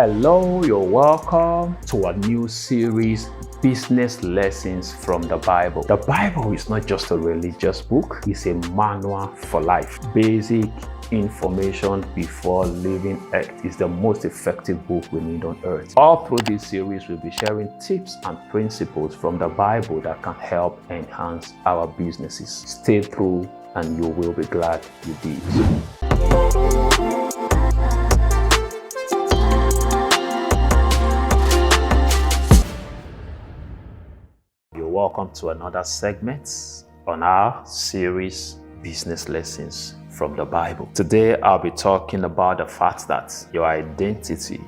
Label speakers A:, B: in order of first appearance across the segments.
A: Hello, you're welcome to a new series, Business Lessons from the Bible. The Bible is not just a religious book, it's a manual for life. Basic information before leaving Earth is the most effective book we need on earth. All through this series, we'll be sharing tips and principles from the Bible that can help enhance our businesses. Stay through and you will be glad you did. Welcome to another segment on our series, Business Lessons from the Bible. Today, I'll be talking about the fact that your identity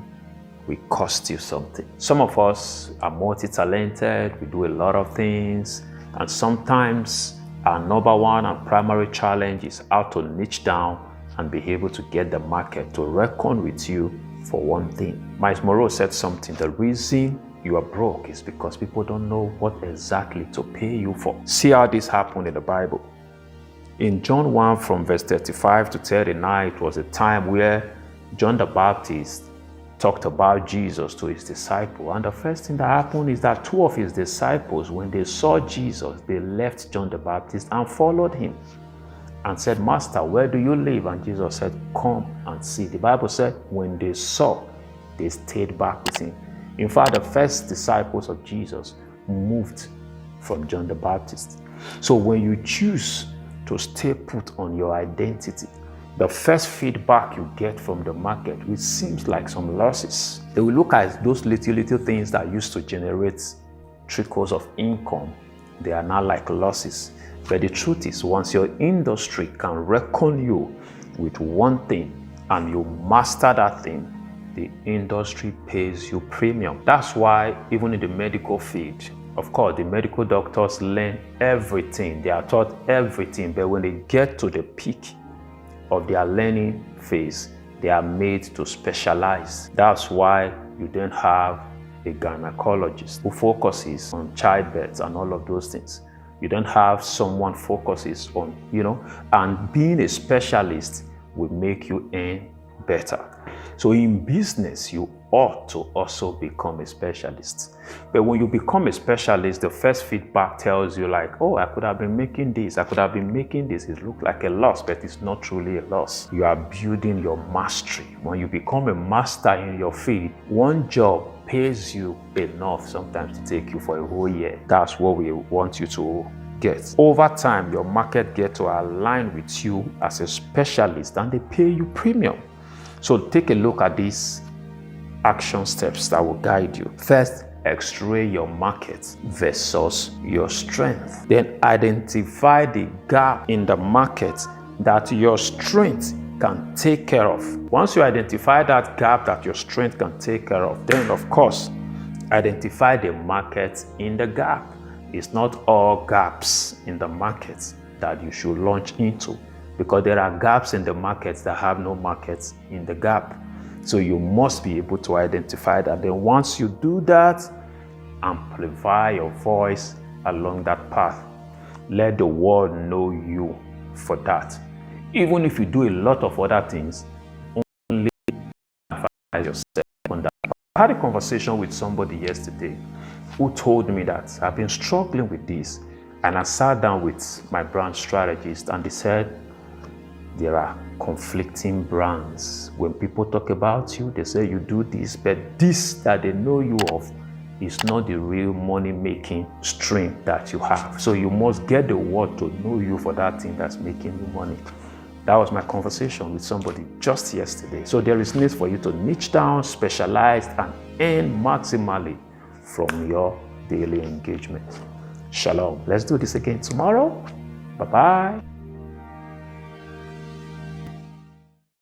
A: will cost you something. Some of us are multi-talented, we do a lot of things, and sometimes our number one and primary challenge is how to niche down and be able to get the market to reckon with you for one thing. Miles Monroe said something, the reason you are broke is because people don't know what exactly to pay you for. See how this happened in the Bible. In John 1 from verse 35 to 39, it was a time where John the Baptist talked about Jesus to his disciple. And the first thing that happened is that two of his disciples, when they saw Jesus, they left John the Baptist and followed him and said, Master, where do you live? And Jesus said, come and see. The Bible said, when they saw, they stayed back with him. In fact, the first disciples of Jesus moved from John the Baptist. So when you choose to stay put on your identity, the first feedback you get from the market, which seems like some losses, they will look at those little things that used to generate trickles of income. They are now like losses. But the truth is, once your industry can reckon you with one thing and you master that thing, the industry pays you premium. That's why even in the medical field, of course, the medical doctors learn everything. They are taught everything. But when they get to the peak of their learning phase, they are made to specialize. That's why you then have a gynecologist who focuses on childbirth and all of those things. You don't have someone focuses on, and being a specialist will make you earn better. So in business, you ought to also become a specialist. But when you become a specialist, the first feedback tells you like, oh, I could have been making this, I could have been making this. It looks like a loss, but it's not truly a loss. You are building your mastery. When you become a master in your field, one job pays you enough sometimes to take you for a whole year. That's what we want you to get. Over time, your market gets to align with you as a specialist and they pay you premium. So take a look at these action steps that will guide you. First, x-ray your market versus your strength. Then identify the gap in the market that your strength can take care of. Once you identify that gap that your strength can take care of, then of course, identify the market in the gap. It's not all gaps in the market that you should launch into, because there are gaps in the markets that have no markets in the gap. So you must be able to identify that. Then once you do that, amplify your voice along that path. Let the world know you for that. Even if you do a lot of other things, only emphasize yourself on that path. I had a conversation with somebody yesterday who told me that I've been struggling with this. And I sat down with my brand strategist and they said, there are conflicting brands. When people talk about you, they say you do this, but this that they know you of is not the real money-making stream that you have. So you must get the world to know you for that thing that's making you money. That was my conversation with somebody just yesterday. So there is need for you to niche down, specialize, and earn maximally from your daily engagement. Shalom. Let's do this again tomorrow. Bye-bye.